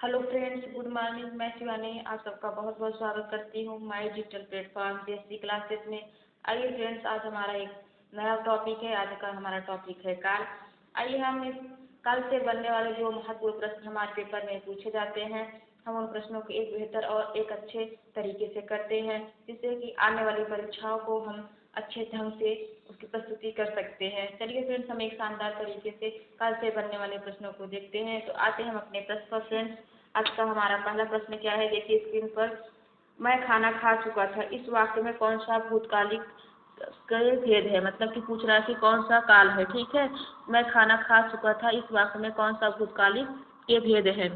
Hello friends, good morning. मैं शिवानी आप सबका बहुत बहुत स्वागत करती हूँ my digital platform BSc classes में। आइए फ्रेंड्स, आज हमारा एक नया टॉपिक है। आज का हमारा टॉपिक है काल। आइए हम इस काल से बनने वाले जो महत्वपूर्ण प्रश्न हमारे पेपर में पूछे जाते हैं, हम उन प्रश्नों को एक बेहतर और एक अच्छे तरीके से करते हैं, जिससे कि आने वाली परीक्षाओं को हम अच्छे ढंग से उसकी प्रस्तुति कर सकते हैं। चलिए फ्रेंड्स, हम एक शानदार तरीके से काल से बनने वाले प्रश्नों को देखते हैं। तो आते हैं हम अपने प्रश्न पर फ्रेंड्स। आज का हमारा पहला प्रश्न क्या है, देखिए स्क्रीन पर। मैं खाना खा चुका था, इस वाक्य में कौन सा भूतकालिक कई भेद है? मतलब कि पूछ रहा है कि कौन सा काल है। ठीक है, मैं खाना खा चुका था, इस वाक्य में कौन सा भूतकालिक के भेद है?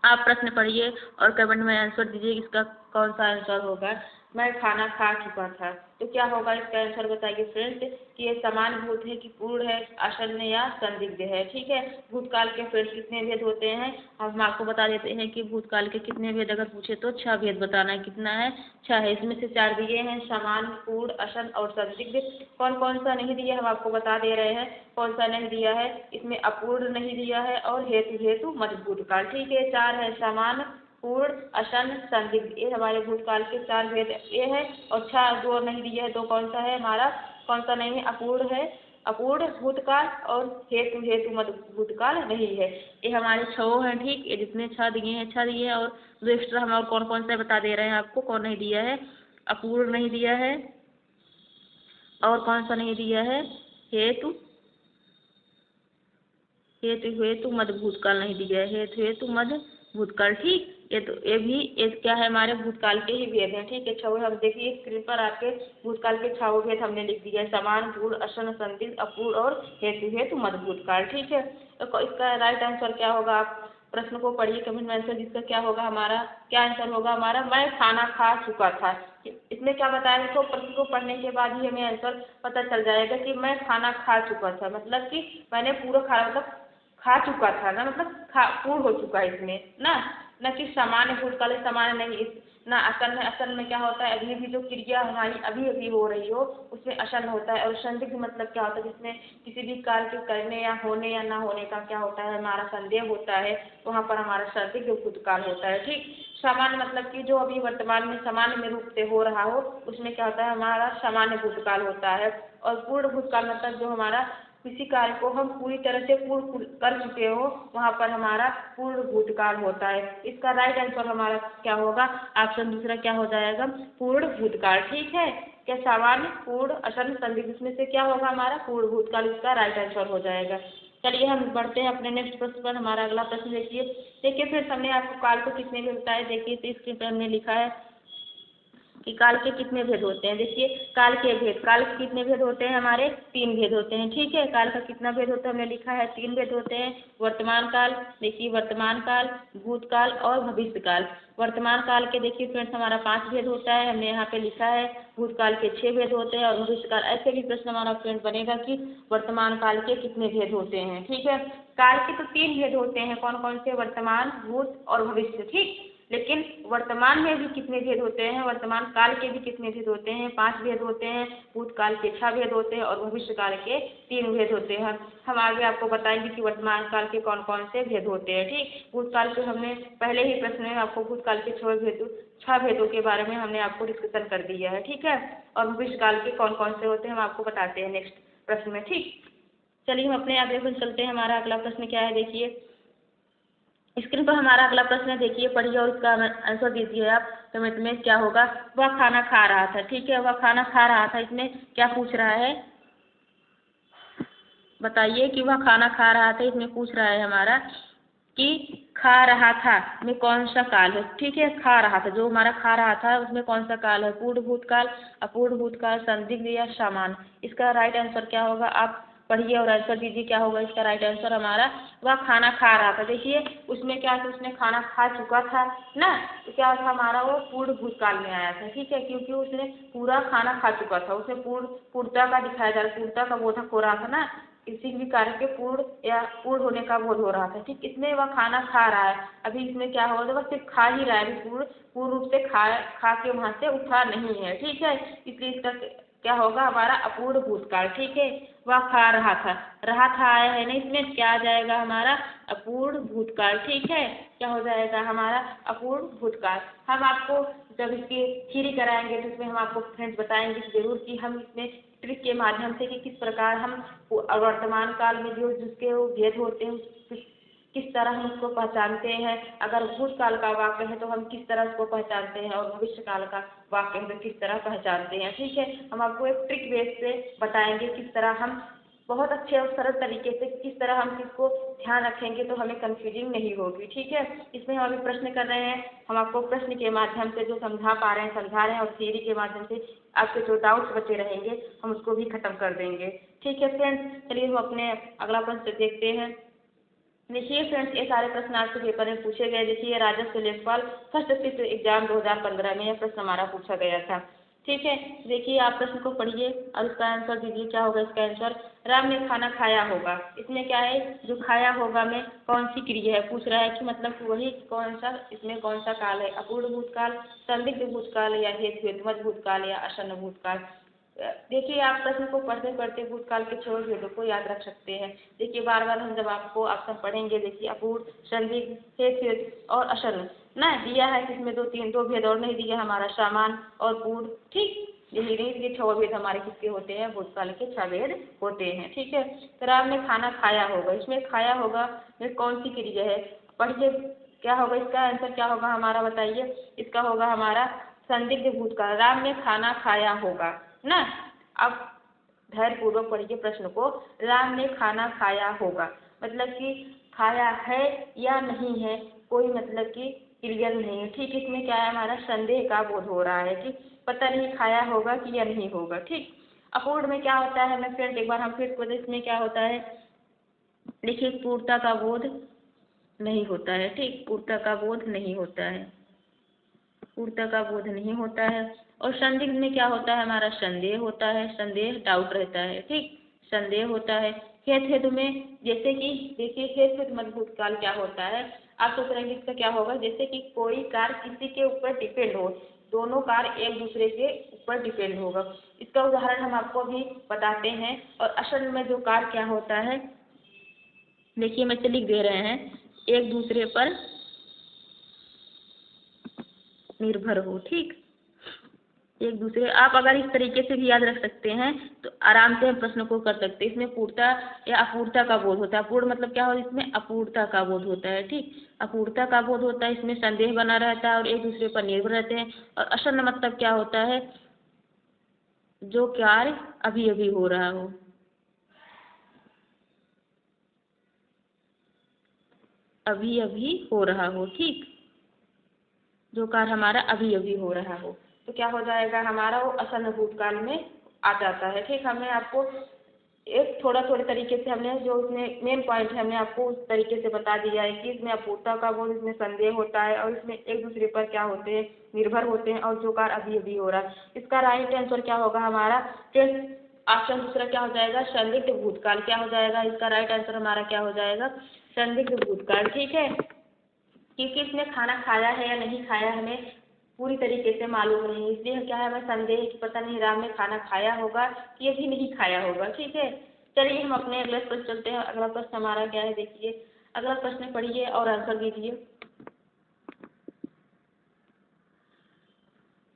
आप प्रश्न पढ़िए और कमेंट में आंसर दीजिए इसका कौन सा आंसर होगा। मैं खाना खा चुका था, तो क्या होगा इसका आंसर बताइए फ्रेंड्स। कि ये समान भूत है कि पूर्ण है, आसन्न या संदिग्ध है। ठीक है, भूतकाल के फ्रेंड्स कितने भेद होते हैं हम आपको बता देते हैं कि भूतकाल के कितने भेद अगर पूछे तो 6 भेद बताना है। कितना है? 6 है। इसमें से 4 दिए हैं, समान, पूर्ण, आसन्न और संदिग्ध। कौन कौन सा नहीं दिया हम आपको बता दे रहे हैं। कौन सा नहीं दिया है? इसमें अपूर्ण नहीं दिया है और हेतु हेतु मध्य भूतकाल। ठीक है, 4 है, समान, पूर्ण, आसन्न, संदिग्ध। ये हमारे भूतकाल के 4 भेद ये है। और 6 जो नहीं दिया है, 2 कौन सा है हमारा? कौन सा नहीं है? अपूर्ण है, अपूर्ण भूतकाल और हेतु हेतु मध्य भूतकाल नहीं है। ये हमारे 6 हैं। ठीक, ये जितने 6 दिए हैं 6 दिए हैं। और दो एक्स्ट्रा हम और कौन कौन से बता दे रहे हैं आपको। कौन नहीं दिया है? अपूर्ण नहीं दिया है, और कौन सा नहीं दिया है? हेतु हेतु हेतु मध्य भूतकाल नहीं दिया है। हेतु हेतु मध्य भूतकाल। ठीक, ये तो ये क्या है? हमारे भूतकाल के ही भेद हैं। ठीक है, 6 हम देखिए स्क्रीन पर आपके भूतकाल के 6 भेद हमने लिख दिया है, समान, पूर्ण, आसन्न, संदिग्ध, अपूर्ण और हेतु हेतु मध्य भूतकाल। ठीक है, तो इसका राइट आंसर क्या होगा? आप प्रश्न को पढ़िए कमेंट में आंसर, जिसका क्या होगा हमारा, क्या आंसर होगा हमारा? मैं खाना खा चुका था। इसमें क्या बताया? तो प्रश्न को पढ़ने के बाद ही हमें आंसर पता चल जाएगा कि मैं खाना खा चुका था, मतलब कि मैंने पूरा खाना मतलब खा चुका था ना, मतलब खा पूर्ण हो चुका है इसमें ना। न कि सामान्य भूतकाल, सामान्य नहीं ना। आसन्न है, आसन्न में क्या होता है? अभी भी जो क्रिया हमारी अभी अभी हो रही हो उसमें आसन्न होता है। और संदिग्ध मतलब क्या होता है? जिसमें किसी भी कार्य के करने या होने या ना होने का क्या होता है हमारा संदेह होता है, वहाँ पर हमारा संदिग्ध भूतकाल होता है। ठीक, सामान्य मतलब कि जो अभी वर्तमान में सामान्य में रूप से हो रहा हो उसमें क्या होता है हमारा सामान्य भूतकाल होता है। और पूर्ण भूतकाल मतलब जो हमारा किसी कार्य को हम पूरी तरह से पूर्ण कर चुके हो, वहाँ पर हमारा पूर्ण भूतकाल होता है। इसका राइट आंसर हमारा क्या होगा? ऑप्शन दूसरा क्या हो जाएगा? पूर्ण भूतकाल। ठीक है, क्या सामान्य, पूर्ण, आसन्न, संदिग्ध, इसमें से क्या होगा हमारा? पूर्ण भूतकाल इसका राइट आंसर हो जाएगा। चलिए हम बढ़ते हैं अपने नेक्स्ट प्रश्न पर। हमारा अगला प्रश्न देखिए। देखिए फिर हमने आपको काल को कितने भेद बताए। देखिए तो स्क्रीन पर हमने लिखा है कि काल के कितने भेद होते हैं। देखिए काल के भेद, काल के कितने भेद होते हैं हमारे? 3 भेद होते हैं। ठीक है, काल का कितना भेद होता है हमने लिखा है? 3 भेद होते हैं। वर्तमान काल, देखिए वर्तमान काल, भूतकाल और भविष्य काल। वर्तमान काल के देखिए फ्रेंड्स हमारा 5 भेद होता है, हमने यहाँ पे लिखा है। भूतकाल के 6 भेद होते हैं और भविष्य काल। ऐसे भी प्रश्न हमारा फ्रेंड बनेगा कि वर्तमान काल के कितने भेद होते हैं। ठीक है, काल के तो 3 भेद होते हैं। कौन कौन से? वर्तमान, भूत और भविष्य। ठीक, लेकिन वर्तमान में भी कितने भेद होते हैं? वर्तमान काल के भी कितने भेद होते हैं? 5 भेद होते हैं। भूतकाल के 6 भेद होते हैं और भविष्य काल के 3 भेद होते हैं। हम आगे आपको बताएंगे कि वर्तमान काल के कौन कौन से भेद होते हैं। ठीक, भूतकाल के हमने पहले ही प्रश्न में आपको भूतकाल के 6 भेदों के बारे में हमने आपको डिस्कशन कर दिया है। ठीक है, और भविष्य काल के कौन कौन से होते हैं हम आपको बताते हैं नेक्स्ट प्रश्न में। ठीक, चलिए हम अपने अगले प्रश्न चलते हैं। हमारा अगला प्रश्न क्या है? देखिए स्क्रीन पर हमारा अगला प्रश्न है, देखिए पढ़िए और इसका आंसर दीजिए आप कमेंट में। क्या होगा? वह खाना खा रहा था। ठीक है, वह खाना खा रहा था, इसमें क्या पूछ रहा है बताइए। कि वह खाना खा रहा था, इसमें पूछ रहा है हमारा कि खा रहा था में कौन सा काल है। ठीक है, खा रहा था, जो हमारा खा रहा था उसमें कौन सा काल है? पूर्ण भूतकाल, अपूर्ण भूतकाल, संदिग्ध या सामान्य। इसका राइट आंसर क्या होगा? आप पढ़िए और आंसर दीजिए क्या होगा इसका राइट आंसर हमारा। वह खाना खा रहा था, देखिए उसमें क्या था? उसने खाना खा चुका था ना, तो क्या था हमारा? वो पूर्ण भूतकाल में आया था। ठीक है, क्योंकि उसने पूरा खाना खा चुका था, उसे पूर्णता का दिखाया जा रहा, पूर्णता का बोधक हो रहा था ना, किसी भी कार्य के पूर्ण या पूर्ण होने का बोध हो रहा था। ठीक, इसमें वह खाना खा रहा है, अभी इसमें क्या होगा? तो वह सिर्फ खा ही रहा है, अभी पूर्ण रूप से खा के वहाँ से उठा नहीं है। ठीक है, इसलिए इसका क्या होगा हमारा अपूर्ण भूतकाल। ठीक है, वह खा रहा था आया है ना, इसमें क्या आ जाएगा हमारा अपूर्ण भूतकाल। ठीक है, क्या हो जाएगा हमारा अपूर्ण भूतकाल। हम आपको जब इसकी थ्योरी कराएंगे तो इसमें हम आपको फ्रेंड्स बताएंगे जरूर कि हम इसमें ट्रिक के माध्यम से कि किस प्रकार हम वर्तमान काल में जो जिसके वो भेद होते हैं किस तरह हम उसको पहचानते हैं। अगर भूतकाल का वाक्य है तो हम किस तरह उसको पहचानते हैं और भविष्य काल का वाक्य है तो किस तरह पहचानते हैं। ठीक है, हम आपको एक ट्रिक बेस से बताएंगे किस तरह हम बहुत अच्छे और सरल तरीके से किस तरह हम इसको ध्यान रखेंगे तो हमें कंफ्यूजिंग नहीं होगी। ठीक है, इसमें हम अभी प्रश्न कर रहे हैं, हम आपको प्रश्न के माध्यम से जो समझा पा रहे हैं समझा रहे हैं और थियरी के माध्यम से आपके जो डाउट्स बचे रहेंगे हम उसको भी खत्म कर देंगे। ठीक है फ्रेंड्स, चलिए हम अपने अगला प्रश्न देखते हैं। देखिए फ्रेंड्स, ये सारे प्रश्न आपके पेपर में पूछे गए। देखिए राजस्व लेखपाल फर्स्ट शिफ्ट एग्जाम 2015 में यह प्रश्न हमारा पूछा गया था। ठीक है, देखिए आप प्रश्न को पढ़िए और इसका आंसर दीजिए। क्या होगा इसका आंसर, राम ने खाना खाया होगा। इसमें क्या है, जो खाया होगा में कौन सी क्रिया है पूछ रहा है कि मतलब वही कौन सा, इसमें कौन सा काल है, अपूर्ण भूतकाल, संदिग्ध भूतकाल या हेतुमत भूतकाल या आसन्न भूतकाल। देखिए आप प्रश्न को पढ़ते पढ़ते भूतकाल के छोड़ भेदों को याद रख सकते हैं। देखिए बार बार हम जब आपको ऑप्शन पढ़ेंगे, देखिए अपूर्ण, संदिग्ध, हेतु और आसन्न ना दिया है, किसमें दो भेद और नहीं दिया हमारा समान और पूर्ण। ठीक, ये 6 भेद हमारे किसके होते हैं, भूतकाल के 6 भेद होते हैं। ठीक है, तो राम ने खाना खाया होगा, इसमें खाया होगा में कौन सी क्रिया है पढ़िए। क्या होगा इसका आंसर, क्या होगा हमारा बताइए। इसका होगा हमारा संदिग्ध भूतकाल, राम ने खाना खाया होगा ना। अब धैर्य पूर्वक पढ़िए प्रश्न को, राम ने खाना खाया होगा मतलब कि खाया है या नहीं है, कोई मतलब कि क्लियर नहीं है। ठीक, इसमें क्या है हमारा संदेह का बोध हो रहा है कि पता नहीं खाया होगा कि या नहीं होगा। ठीक, अपूर्ण में क्या होता है मैं फ्रेंड एक बार हम फिर इसमें क्या होता है, देखिए पूर्णता का बोध नहीं होता है। ठीक, पूर्णता का बोध नहीं होता है, पूर्णता का बोध नहीं होता है। और संदिग्ध में क्या होता है हमारा संदेह होता है, संदेह डाउट रहता है। ठीक, संदेह होता है। हेतु में जैसे कि देखिए हेतु मत भूतकाल क्या होता है, आप सोच रहे हैं इसका क्या होगा, जैसे कि कोई कार किसी के ऊपर डिपेंड हो, दोनों कार एक दूसरे के ऊपर डिपेंड होगा। इसका उदाहरण हम आपको अभी बताते हैं। और असल में जो कार क्या होता है, देखिए मैं लिख दे रहे हैं, एक दूसरे पर निर्भर हो। ठीक, एक दूसरे, आप अगर इस तरीके से भी याद रख सकते हैं तो आराम से हम प्रश्न को कर सकते हैं। इसमें पूर्णता या अपूर्णता का बोध होता है। अपूर्ण मतलब क्या हो, इसमें अपूर्णता का बोध होता है। ठीक, अपूर्णता का बोध होता है, इसमें संदेह बना रहता है और एक दूसरे पर निर्भर रहते हैं। और आसन्न मतलब क्या होता है, जो कार्य अभी अभी हो रहा हो, अभी अभी हो रहा हो। ठीक, जो कार्य हमारा अभी अभी हो रहा हो तो क्या हो जाएगा हमारा, वो आसन्न भूतकाल में आ जाता है। ठीक, हमने आपको एक थोड़े तरीके से हमने जो इसमें मेन पॉइंट है हमने आपको उस तरीके से बता दिया है कि इसमें अपूर्णता का बोध, इसमें संदेह होता है और इसमें एक दूसरे पर क्या होते हैं, निर्भर होते हैं और जो कार्य अभी अभी हो रहा है। इसका राइट आंसर क्या होगा हमारा, ऑप्शन दूसरा क्या हो जाएगा, संदिग्ध भूतकाल। क्या हो जाएगा इसका राइट आंसर हमारा, क्या हो जाएगा, संदिग्ध भूतकाल। ठीक है, क्योंकि इसने खाना खाया है या नहीं खाया हमें पूरी तरीके से मालूम नहीं, इसलिए क्या है हमें संदेह कि पता नहीं राम ने खाना खाया होगा कि अभी नहीं खाया होगा। ठीक है, चलिए हम अपने अगले प्रश्न चलते हैं। अगला प्रश्न हमारा क्या है, देखिए अगला प्रश्न पढ़िए और आंसर दीजिए।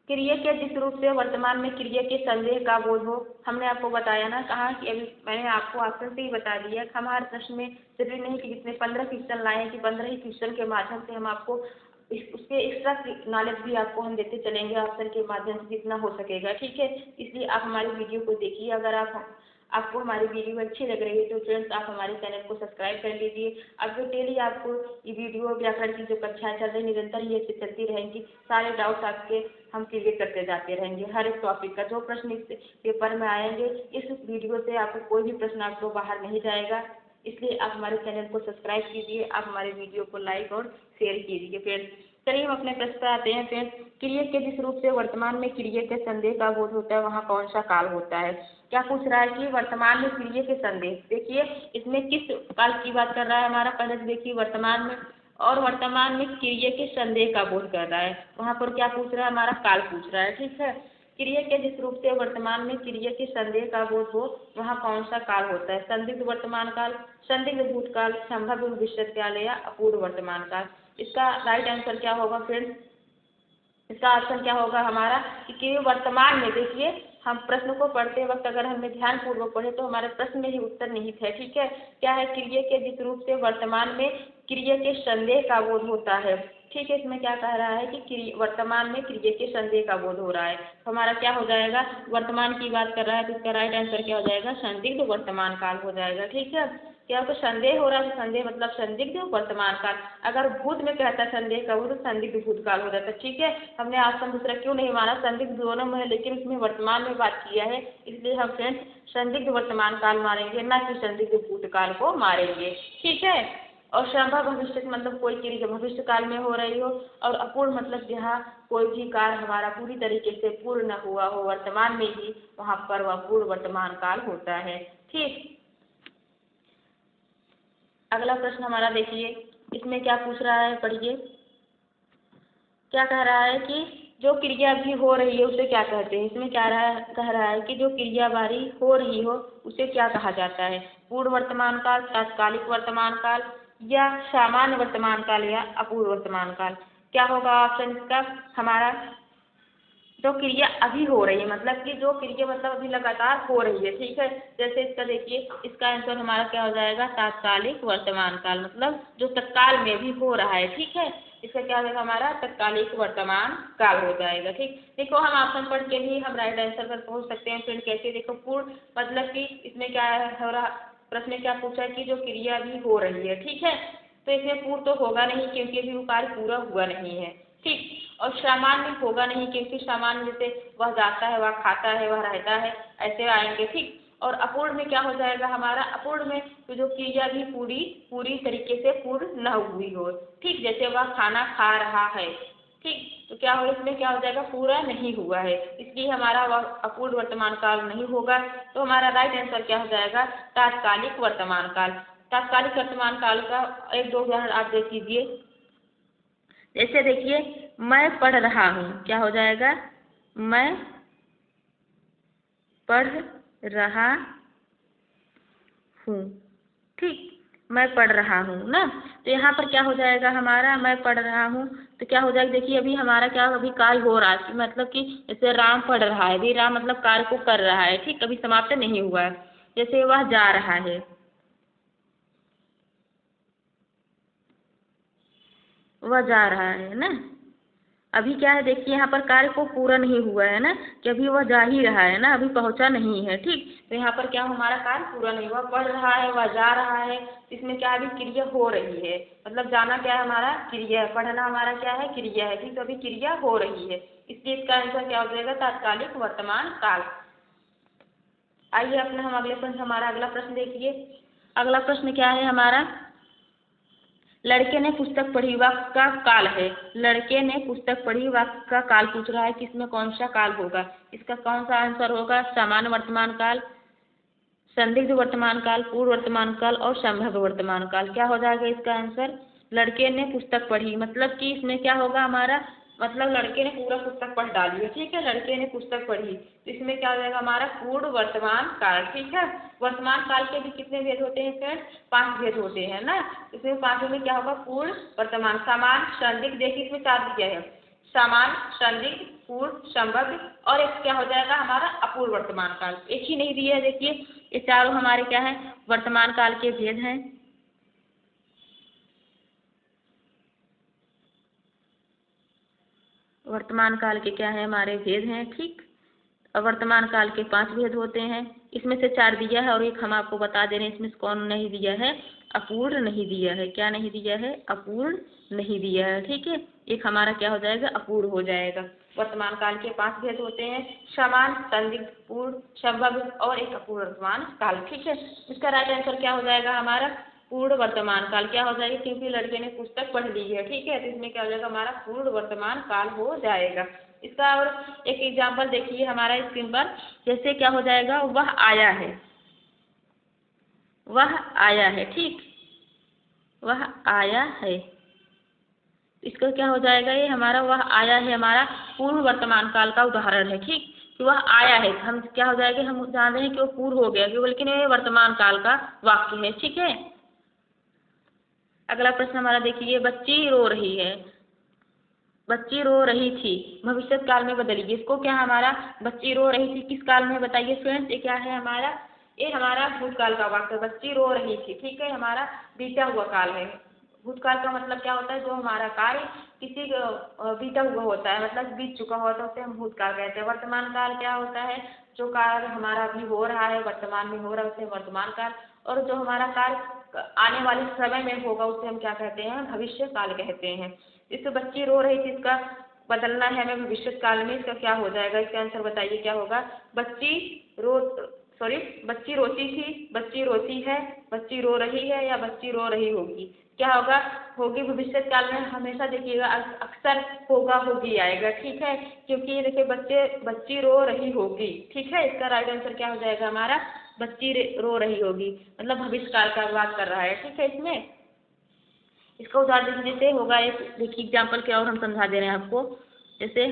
क्रिया के जिस रूप से वर्तमान में क्रिया के संदेह का बोध हो, हमने आपको बताया ना, कहा कि अभी मैंने आपको ऑप्शन से ही बता दिया। हमारे प्रश्न में जरूरी नहीं कि जितने 15 क्वेश्चन लाए कि 15 ही क्वेश्चन के माध्यम से हम आपको उसके एक्स्ट्रा नॉलेज भी आपको हम देते चलेंगे ऑप्शन के माध्यम से जितना हो सकेगा। ठीक है, इसलिए आप हमारी वीडियो को देखिए। अगर आपको हमारी वीडियो अच्छी लग रही है तो फ्रेंड्स आप हमारे चैनल को सब्सक्राइब कर लीजिए। अब जो डेली आपको ये वीडियो व्याकरण की जो कक्षाएं चल रही निरंतर ये ऐसे चलती रहेंगी, सारे डाउट्स आपके हम क्लियर करते जाते रहेंगे। हर एक टॉपिक का जो प्रश्न इस पेपर में आएंगे, इस वीडियो से आपको कोई भी प्रश्न आपको बाहर नहीं जाएगा। इसलिए आप हमारे चैनल को सब्सक्राइब कीजिए, आप हमारे वीडियो को लाइक और शेयर कीजिए। फ्रेंड्स चलिए हम अपने प्रश्न पर आते हैं। फ्रेंड्स, क्रिया के जिस रूप से वर्तमान में क्रिया के संदेह का बोध होता है वहाँ कौन सा काल होता है। क्या पूछ रहा है कि वर्तमान में क्रिया के संदेह, देखिए इसमें किस काल की बात कर रहा है हमारा, पहले देखिए वर्तमान में और वर्तमान में क्रिया के संदेह का बोध कर रहा है, वहाँ पर क्या पूछ रहा है हमारा, काल पूछ रहा है। ठीक है, क्रिया के जिस रूप से वर्तमान में क्रिया के संदेह का बोध हो वहाँ कौन सा काल होता है? संदिग्ध वर्तमान काल, संदिग्ध भूतकाल, संभाव्य भविष्यकाल या अपूर्व वर्तमान काल। इसका राइट आंसर क्या होगा फ्रेंड्स? इसका ऑप्शन क्या होगा हमारा कि वर्तमान में, देखिए हम प्रश्न को पढ़ते वक्त अगर हमने ध्यान पूर्वक पढ़े तो हमारे प्रश्न में ही उत्तर निहित है। ठीक है, क्या है? क्रिया के जिस रूप से वर्तमान में क्रिया के संदेह का बोध होता है। ठीक है, इसमें क्या कह रहा है कि वर्तमान में क्रिया के संदेह का बोध हो रहा है, तो हमारा क्या हो जाएगा? वर्तमान की बात कर रहा है, तो इसका राइट आंसर क्या हो जाएगा? संदिग्ध वर्तमान काल हो जाएगा। ठीक है, क्या तो संदेह हो रहा है, तो संदेह मतलब संदिग्ध वर्तमान काल। अगर भूत में कहता संदेह का हो तो संदिग्ध भूतकाल हो जाता। ठीक है, हमने ऑप्शन दूसरा क्यों नहीं माना? संदिग्ध दोनों में है लेकिन उसमें वर्तमान में बात किया है, इसलिए हम फ्रेंड्स संदिग्ध वर्तमान काल मारेंगे, ना कि संदिग्ध भूतकाल को मारेंगे। ठीक है, और संभव भविष्य मतलब कोई क्रिया भविष्य काल में हो रही हो, और अपूर्ण मतलब जहाँ कोई भी कार्य हमारा पूरी तरीके से पूर्ण न हुआ हो वर्तमान में ही, वहाँ पर वह पूर्ण वर्तमान काल होता है। ठीक, अगला प्रश्न हमारा देखिए, इसमें क्या पूछ रहा है, पढ़िए। क्या कह रहा है कि जो क्रिया अभी हो रही है उसे क्या कहते हैं? इसमें क्या कह रहा है कि जो क्रिया बारी हो रही हो उसे क्या कहा जाता है? पूर्ण वर्तमान काल, तात्कालिक वर्तमान काल या सामान्य वर्तमान काल या अपूर्व वर्तमान काल। क्या होगा ऑप्शन इसका हमारा? जो क्रिया अभी हो रही है, मतलब कि जो क्रिया मतलब अभी लगातार हो रही है। ठीक है, जैसे इसका देखिए, इसका आंसर हमारा क्या हो जाएगा? तात्कालिक वर्तमान काल, मतलब जो तत्काल में भी हो रहा है। ठीक है, इसका क्या होगा हमारा? तत्कालिक वर्तमान काल हो जाएगा। ठीक, देखो हम ऑप्शन पढ़ के भी हम राइट आंसर पर पहुंच सकते हैं। फिर कैसे? देखो पूर्ण मतलब कि इसमें क्या हो रहा, प्रश्न में क्या पूछा है कि जो क्रिया अभी हो रही है। ठीक है, तो इसमें पूर्ण तो होगा नहीं क्योंकि अभी वो कार्य पूरा हुआ नहीं है। ठीक, और सामान्य होगा नहीं क्योंकि सामान्य जैसे वह जाता है, वह खाता है, वह रहता है, ऐसे आएंगे। ठीक, और अपूर्ण में क्या हो जाएगा हमारा? अपूर्ण में तो जो क्रिया भी पूरी तरीके से पूर्ण न हुई हो। ठीक, जैसे वह खाना खा रहा है। ठीक, तो क्या हो, इसमें क्या हो जाएगा? पूरा नहीं हुआ है, इसलिए हमारा वह अपूर्ण वर्तमान काल नहीं होगा। तो हमारा राइट आंसर क्या हो जाएगा? तात्कालिक वर्तमान काल। तात्कालिक वर्तमान काल का एक दो उदाहरण आप देख लीजिए। जैसे देखिए, मैं पढ़ रहा हूँ, क्या हो जाएगा? मैं पढ़ रहा हूँ। ठीक, मैं पढ़ रहा हूँ ना, तो यहाँ पर क्या हो जाएगा हमारा? मैं पढ़ रहा हूँ, तो क्या हो जाएगा? देखिए अभी हमारा क्या अभी कार्य हो रहा है, मतलब कि जैसे राम पढ़ रहा है, अभी राम मतलब कार्य को कर रहा है। ठीक, अभी समाप्त नहीं हुआ है। जैसे वह जा रहा है, वह जा रहा है ना, अभी क्या है? देखिए यहाँ पर कार्य को पूरा नहीं हुआ है ना, कि अभी वह जा ही रहा है ना, अभी पहुँचा नहीं है। ठीक, तो यहाँ पर क्या हमारा कार्य पूरा नहीं हुआ, पढ़ रहा है, वह जा रहा है, इसमें क्या अभी क्रिया हो रही है, मतलब जाना क्या है हमारा? क्रिया है, पढ़ना हमारा क्या है? क्रिया है। ठीक, तो अभी क्रिया हो रही है, इसलिए इसका आंसर क्या हो जाएगा? तात्कालिक वर्तमान काल। आइए अपना हम अगले प्रश्न, हमारा अगला प्रश्न देखिए। अगला प्रश्न क्या है हमारा? लड़के ने पुस्तक पढ़ी, वाक्य का काल है। लड़के ने पुस्तक पढ़ी, वाक्य का काल पूछ रहा है कि इसमें कौन सा काल होगा? इसका कौन सा आंसर होगा? सामान्य वर्तमान काल, संदिग्ध वर्तमान काल, पूर्व वर्तमान काल और संभाव्य वर्तमान काल। क्या हो जाएगा इसका आंसर? लड़के ने पुस्तक पढ़ी, मतलब कि इसमें क्या होगा हमारा? मतलब लड़के ने पूरा पुस्तक पढ़ डाली है। ठीक है, लड़के ने पुस्तक पढ़ी, तो इसमें क्या हो जाएगा हमारा? पूर्व वर्तमान काल। ठीक है, वर्तमान काल के भी कितने भेद होते हैं फ्रेंड्स? 5 भेद होते हैं ना, इसमें पांचों में क्या होगा? पूर्व वर्तमान, समान, संदिग्ध, देखिए इसमें 4 दिया है, समान, संदिग्ध, पूर्व, संबद्ध और एक क्या हो जाएगा हमारा? अपूर्व वर्तमान काल। एक ही नहीं दिया है, देखिए ये चारों हमारे क्या है? वर्तमान काल के भेद हैं। वर्तमान काल के क्या है? हमारे भेद हैं। ठीक, और वर्तमान काल के 5 भेद होते हैं, इसमें से 4 दिया है और एक हम आपको बता दे रहे हैं, इसमें से कौन नहीं दिया है? अपूर्ण नहीं दिया है। क्या नहीं दिया है? अपूर्ण नहीं दिया है। ठीक है, एक हमारा क्या हो जाएगा? अपूर्ण हो जाएगा। वर्तमान काल के 5 भेद होते हैं, समान, संदिग्ध, पूर्ण, संभव और एक अपूर्ण वर्तमान काल। ठीक है, इसका राइट आंसर क्या हो जाएगा हमारा? पूर्ण वर्तमान काल। क्या हो जाएगा? क्योंकि लड़के ने पुस्तक पढ़ ली है। ठीक है, तो इसमें क्या हो जाएगा हमारा? पूर्ण वर्तमान काल हो जाएगा। इसका और एक एग्जाम्पल देखिए हमारा स्क्रीन पर, जैसे क्या हो जाएगा? वह आया है, वह आया है। ठीक, वह आया है, इसका क्या हो जाएगा? ये हमारा वह आया है हमारा पूर्व वर्तमान काल का उदाहरण है। ठीक, कि वह आया है, हम क्या हो जाएगा, हम जान रहे हैं कि वो पूर्व हो गया, क्यों, लेकिन ये वर्तमान काल का वाक्य है। ठीक है, अगला प्रश्न हमारा देखिए, बच्ची रो रही है, बच्ची रो रही थी, भविष्य काल में बदलिए इसको। क्या हमारा बच्ची रो रही थी किस काल में बताइए फ्रेंड्स, ये क्या है हमारा, ये हमारा भूतकाल का वाक्य, बच्ची रो रही थी। ठीक है, हमारा बीता हुआ काल है। भूतकाल का मतलब क्या होता है, जो हमारा कार्य किसी बीता हुआ होता है, मतलब बीत चुका होता है, उसे हम भूतकाल कहते हैं। वर्तमान काल क्या होता है, जो कार्य हमारा अभी हो रहा है, वर्तमान में हो रहा है, उसे वर्तमान काल। और जो हमारा कार्य आने वाले समय में होगा, उसे हम क्या कहते हैं, भविष्य काल कहते हैं। इससे बच्ची रो रही थी, इसका बदलना है हमें भविष्य काल में, इसका क्या हो जाएगा, इसका आंसर बताइए क्या होगा। बच्ची रोती थी, बच्ची रोती है, बच्ची रो रही है, या बच्ची रो रही होगी, क्या होगा, होगी। भविष्य काल में हमेशा देखिएगा अक्सर होगा होगी आएगा। ठीक है, क्योंकि ये देखिए बच्ची रो रही होगी। ठीक है, इसका राइट आंसर क्या हो जाएगा हमारा, बच्ची रो रही होगी, मतलब भविष्य काल का बात कर रहा है। ठीक है, इसमें इसका उदाहरण जैसे होगा, एक देखिए एग्जाम्पल क्या और हम समझा दे रहे हैं आपको। जैसे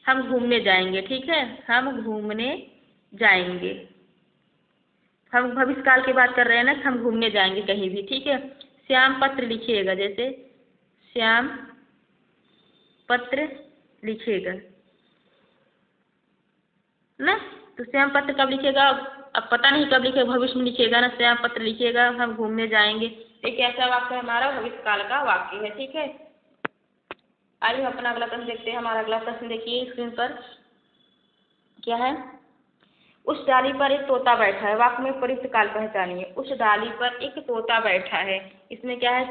हम घूमने जाएंगे। ठीक है, हम घूमने जाएंगे, हम भविष्य काल की बात कर रहे हैं ना, हम घूमने जाएंगे कहीं भी। ठीक है, श्याम पत्र लिखिएगा, जैसे श्याम पत्र लिखेगा ना, तो श्याम पत्र कब लिखेगा, अब पता नहीं कब लिखेगा, भविष्य में लिखेगा ना, श्याम पत्र लिखेगा, हम घूमने जाएंगे। एक ऐसा वाक्य हमारा भविष्य काल का वाक्य है। ठीक है, आइए अपना अगला प्रश्न देखते हैं। हमारा अगला प्रश्न देखिए स्क्रीन पर क्या है, उस डाली पर एक तोता बैठा है, वाक्य में प्रयुक्त काल पहचानिए। उस डाली पर एक तोता बैठा है, इसमें क्या है,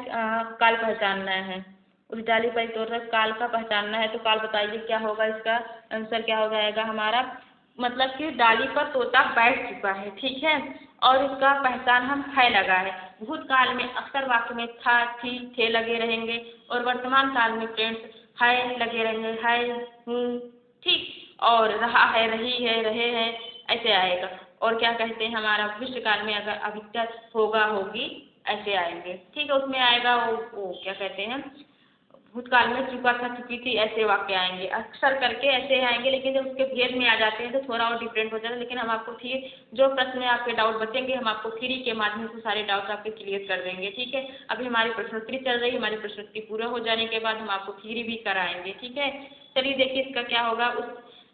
काल पहचानना है। उस डाली पर एक तोता, काल का पहचानना है, तो काल बताइए क्या होगा, इसका आंसर क्या हो जाएगा हमारा, मतलब कि डाली पर तोता बैठ चुका है। ठीक है, और इसका पहचान हम है लगा है। भूतकाल में अक्सर वाक्य में था, थी, थे लगे रहेंगे, और वर्तमान काल में फ्रेंड्स है लगे रहेंगे, है, हूँ, ठीक, और रहा है, रही है, रहे हैं, ऐसे आएगा। और क्या कहते हैं, हमारा भविष्य काल में अगर अधिकतर होगा, होगी, ऐसे आएंगे। ठीक है, उसमें आएगा वो क्या कहते हैं, भूतकाल में चुका था, चुकी थी, ऐसे वाक्य आएंगे। अक्सर करके ऐसे आएंगे, लेकिन जब उसके भेद में आ जाते हैं तो थोड़ा और डिफरेंट हो जाता है। लेकिन हम आपको फिर जो प्रश्न में आपके डाउट बचेंगे, हम आपको थ्री के माध्यम से सारे डाउट आपके क्लियर कर देंगे। ठीक है, अभी हमारी प्रश्नोत्तरी चल रही है, हमारी प्रश्नोत्तरी पूरा हो जाने के बाद हम आपको थ्री भी कराएंगे। ठीक है, चलिए देखिए इसका क्या होगा। उस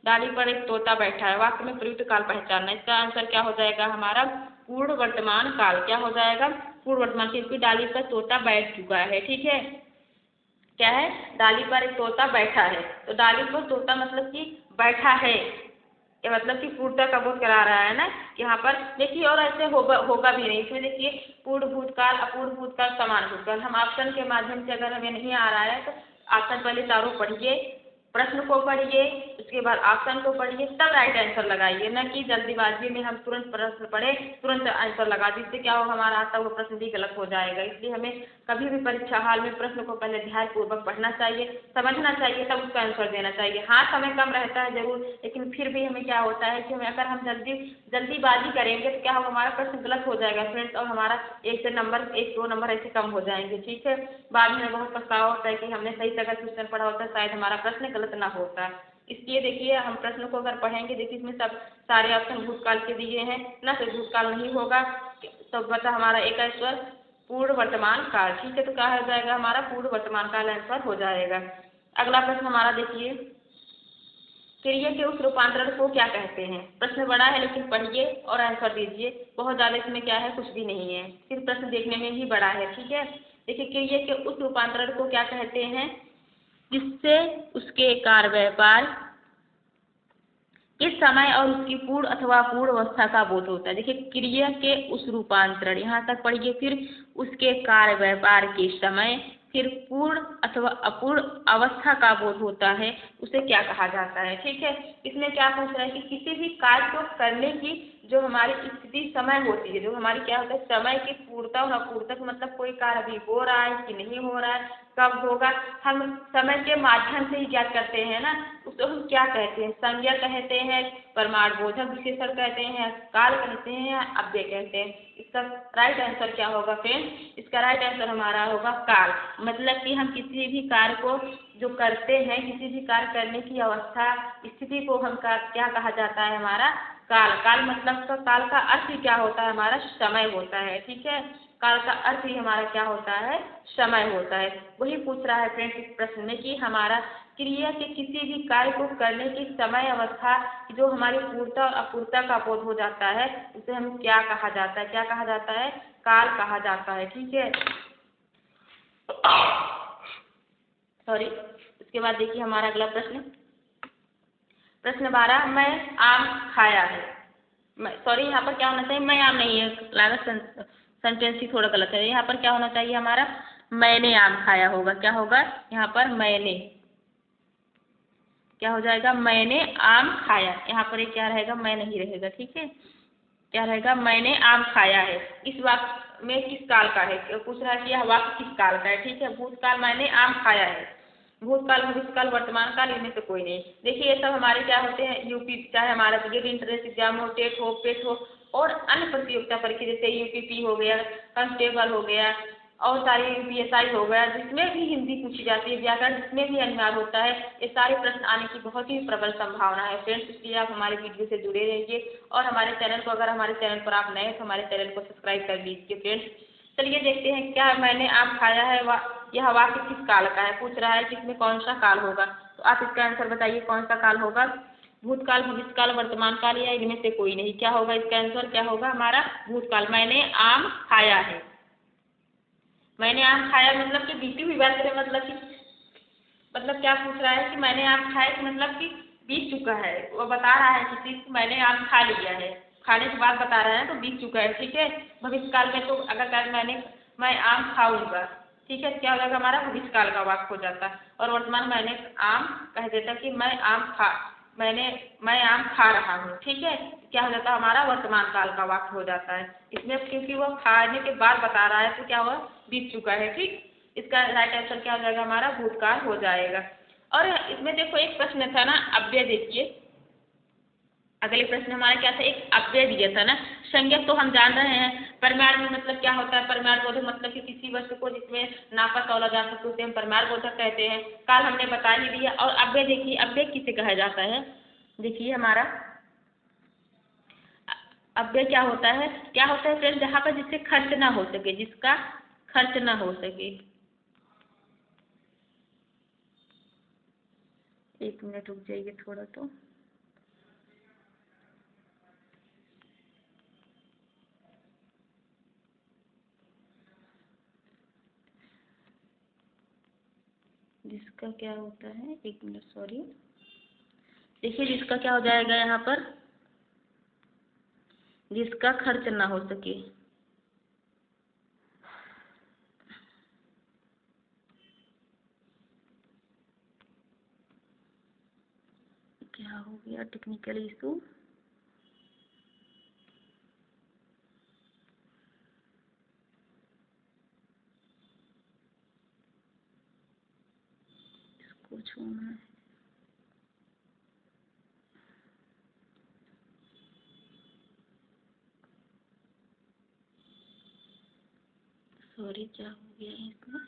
डाली पर एक तोता बैठा है, वाक्य में प्रयुक्त काल पहचानना, इसका आंसर क्या हो जाएगा हमारा, पूर्ण वर्तमान काल। क्या हो जाएगा, पूर्ण वर्तमान, क्योंकि डाली पर तोता बैठ चुका है। ठीक है, क्या है, डाली पर एक तोता बैठा है, तो डाली पर तोता मतलब कि बैठा है, ये मतलब कि पूर्णता का बोध करा रहा है ना यहाँ पर। देखिए और ऐसे होगा भी नहीं, इसमें देखिए पूर्ण भूतकाल, अपूर्ण भूतकाल, समान भूतकाल। हम ऑप्शन के माध्यम से अगर हमें नहीं आ रहा है तो ऑप्शन पहले चारों पढ़िए, प्रश्न को पढ़िए, उसके बाद ऑप्शन को पढ़िए, तब राइट आंसर लगाइए, न कि जल्दीबाजी में हम तुरंत प्रश्न पढ़े तुरंत आंसर लगा दी, इससे क्या हो, हमारा आता हुआ प्रश्न भी गलत हो जाएगा। इसलिए हमें कभी भी परीक्षा हाल में प्रश्न को पहले ध्यानपूर्वक पढ़ना चाहिए, समझना चाहिए, तब उसका आंसर देना चाहिए। हाँ, समय कम रहता है जरूर, लेकिन फिर भी हमें क्या होता है कि हमें अगर हम जल्दीबाजी करेंगे तो क्या होगा, हमारा प्रश्न गलत हो जाएगा फ्रेंड्स, और हमारा एक दो नंबर ऐसे कम हो जाएंगे। ठीक है, बाद में बहुत पछतावा होता है कि हमने सही जगह क्वेश्चन पढ़ा होता, शायद हमारा प्रश्न गलत ना होता। इसलिए देखिए हम प्रश्न को अगर पढ़ेंगे, देखिए इसमें सब सारे ऑप्शन भूतकाल के दिए हैं ना, तो भूतकाल नहीं होगा, तो बता हमारा एक आंसर पूर्ण वर्तमान काल। ठीक है, तो क्या हो जाएगा हमारा, पूर्ण वर्तमान काल आंसर हो जाएगा। अगला प्रश्न हमारा देखिए, क्रिया के उस रूपांतरण को क्या कहते हैं। प्रश्न बड़ा है लेकिन पढ़िए और आंसर दीजिए, बहुत ज़्यादा इसमें क्या है, कुछ भी नहीं है, सिर्फ प्रश्न देखने में ही बड़ा है। ठीक है, देखिए क्रिया के उस रूपांतरण को क्या कहते हैं जिससे उसके कार्य व्यापार किस समय और उसकी पूर्ण अथवा अपूर्ण अवस्था का बोध होता है। देखिए क्रिया के उस रूपांतरण, यहाँ तक पढ़िए, फिर उसके कार्य व्यापार के समय, फिर पूर्ण अथवा अपूर्ण अवस्था का बोध होता है, उसे क्या कहा जाता है। ठीक है, इसमें क्या पूछ रहा है कि किसी भी कार्य को करने की जो हमारी स्थिति समय होती है, जो हमारी क्या होता है समय की पूर्णता और अपूर्णता का मतलब कोई कार्य अभी हो रहा है कि नहीं हो रहा है, कब होगा, हम समय के माध्यम से ही ज्ञात करते हैं ना, उसको हम क्या कहते हैं, संज्ञा कहते हैं, प्रमाणबोधक विशेषण कहते हैं, काल कहते हैं या अव्यय कहते हैं। इसका राइट आंसर क्या होगा फ्रेंड्स? इसका राइट आंसर हमारा होगा काल। मतलब कि हम किसी भी कार्य को जो करते हैं, किसी भी कार्य करने की अवस्था स्थिति को हम क्या कहा जाता है, हमारा काल। काल मतलब काल का अर्थ ही क्या होता है, हमारा समय होता है। ठीक है, काल का अर्थ ही हमारा क्या होता है, समय होता है। वही पूछ रहा है फ्रेंड्स इस प्रश्न में कि हमारा क्रिया के किसी भी कार्य को करने की समय अवस्था जो हमारी पूर्णता और अपूर्णता का बोध हो जाता है, उसे हम क्या कहा जाता है, क्या कहा जाता है, काल कहा जाता है। ठीक है, सॉरी। उसके बाद देखिए हमारा अगला प्रश्न, प्रश्न 12, मैं आम खाया है। सॉरी, यहाँ पर क्या होना चाहिए, मैं आम नहीं है, लागत सेंटेंस ही थोड़ा गलत है। यहाँ पर क्या होना चाहिए हमारा, मैंने आम खाया होगा। क्या होगा यहाँ पर, मैंने, क्या हो जाएगा, मैंने आम खाया। यहाँ पर ये क्या रहेगा, मैं नहीं रहेगा। ठीक है, क्या रहेगा, मैंने आम खाया है। इस वाक्य में किस काल का है, पूछ रहा है कि यह वाक्य किस काल का है। ठीक है, भूतकाल मैंने आम खाया है, भूतकाल, भविष्यकाल, वर्तमान काल, इनमें से कोई नहीं। देखिए ये सब हमारे क्या होते हैं, यूपी, चाहे हमारा गेट इंट्रेंस एग्जाम हो, टेट हो, पेट हो, और अन्य प्रतियोगिता परीक्षा जैसे यूपीपी हो गया, कांस्टेबल हो गया, और सारी पीएसआई हो गया, जिसमें भी हिंदी पूछी जाती है, व्याकरण जिसमें भी अनिवार्य होता है, ये सारे प्रश्न आने की बहुत ही प्रबल संभावना है फ्रेंड्स। इसलिए आप हमारे वीडियो से जुड़े रहिए और हमारे चैनल को, अगर हमारे चैनल पर आप नए हैं तो हमारे चैनल को सब्सक्राइब कर लीजिए फ्रेंड्स। चलिए देखते हैं, क्या मैंने आम खाया है, यह वाक्य किस काल का है, पूछ रहा है कि इसमें कौन सा काल होगा। तो आप इसका आंसर बताइए, कौन सा काल होगा, भूतकाल, भविष्यकाल, वर्तमान काल, या इनमें से कोई नहीं। क्या होगा इसका आंसर, क्या होगा हमारा, भूतकाल। मैंने आम खाया है, मैंने आम खाया मतलब कि बीती हुई बात करें, मतलब क्या पूछ रहा है कि मैंने आम खाया कि मतलब कि बीत चुका है, वो बता रहा है किसी को मैंने आम खा लिया है, खाने के बाद बता रहा है तो बीत चुका है। ठीक है, भविष्यकाल में तो अगर कल मैं आम खाऊंगा, ठीक है, क्या हो जाएगा हमारा, भविष्यकाल का वाक्य हो जाता है। और वर्तमान मैंने आम कह देता कि मैं आम खा रहा हूँ। ठीक है, क्या हो जाता है हमारा, वर्तमान काल का वाक्य हो जाता है। इसमें क्योंकि वो खाने के बाद बता रहा है तो क्या हुआ, बीत चुका है। ठीक, इसका राइट आंसर क्या हो जाएगा हमारा, भूतकाल हो जाएगा। और इसमें देखो एक प्रश्न था ना, अव्यय, देखिए अगले प्रश्न हमारा क्या था, एक अव्यय दिया था ना। संज्ञक तो हम जान रहे हैं, परिमाण में मतलब क्या होता है, परिमाण बोधक मतलब कि किसी वस्तु को जिसमें नापा तौला जा सके उसे हम परिमाण बोधक कहते हैं। काल हमने बता ही दिया। और अव्यय देखिए, अव्यय किसे कहा जाता है, देखिए हमारा अव्यय क्या होता है, क्या होता है फ्रेंड, जहाँ पर जिससे खर्च ना हो सके, जिसका खर्च ना हो सके। एक मिनट रुक जाइए थोड़ा, तो जिसका क्या होता है, एक मिनट सॉरी, देखिए जिसका क्या हो जाएगा यहाँ पर, जिसका खर्च ना हो सके, क्या हो गया टेक्निकल इशू, इसको छूना है, सॉरी क्या हो गया है इसमें,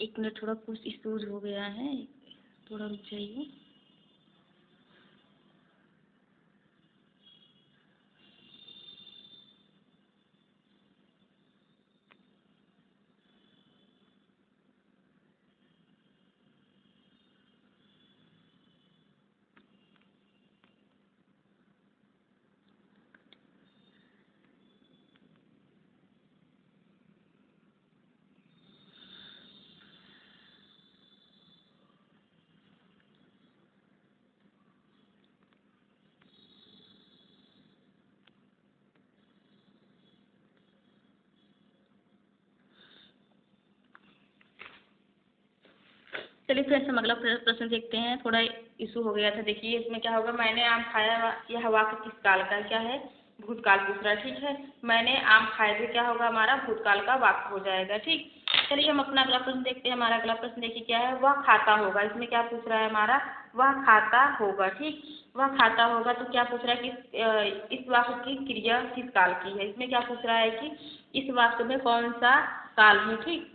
एक मिनट, थोड़ा कुछ इशूज हो गया है, थोड़ा रुक जाइए। चलिए फ्रेंड्स हम अगला प्रश्न देखते हैं। थोड़ा इशू हो गया था, देखिए इसमें क्या होगा। मैंने आम खाया, यह वाक्य किस काल का क्या है? भूतकाल पूछ रहा है, ठीक है। मैंने आम खाए थे, क्या होगा हमारा? भूतकाल का वाक्य हो जाएगा, ठीक। चलिए हम अपना अगला प्रश्न देखते हैं। हमारा अगला प्रश्न देखिए क्या है। वह खाता होगा, इसमें क्या पूछ रहा है हमारा? वह खाता होगा, ठीक। वह खाता होगा तो क्या पूछ रहा है कि इस वाक्य की क्रिया किस काल की है? इसमें क्या पूछ रहा है कि इस वाक्य में कौन सा काल है, ठीक।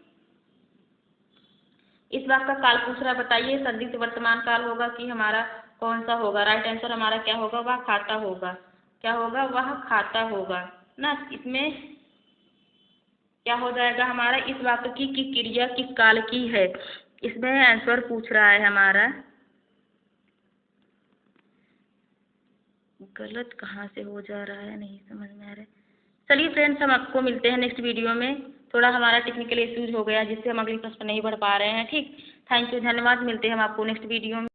इस वाक्य का काल पूछ रहा है, बताइए संदिग्ध वर्तमान काल होगा कि हमारा कौन सा होगा? राइट आंसर हमारा क्या होगा? वह खाता होगा। क्या होगा? वह खाता होगा ना। इसमें क्या हो जाएगा हमारा? इस वाक्य की क्रिया किस काल की है, इसमें आंसर पूछ रहा है हमारा। गलत कहाँ से हो जा रहा है, नहीं समझ में आ रहा है। चलिए फ्रेंड्स हम आपको मिलते हैं नेक्स्ट वीडियो में। थोड़ा हमारा टेक्निकल इश्यूज हो गया जिससे हम अगली क्लास में नहीं बढ़ पा रहे हैं, ठीक। थैंक यू, धन्यवाद। मिलते हैं हम आपको नेक्स्ट वीडियो में।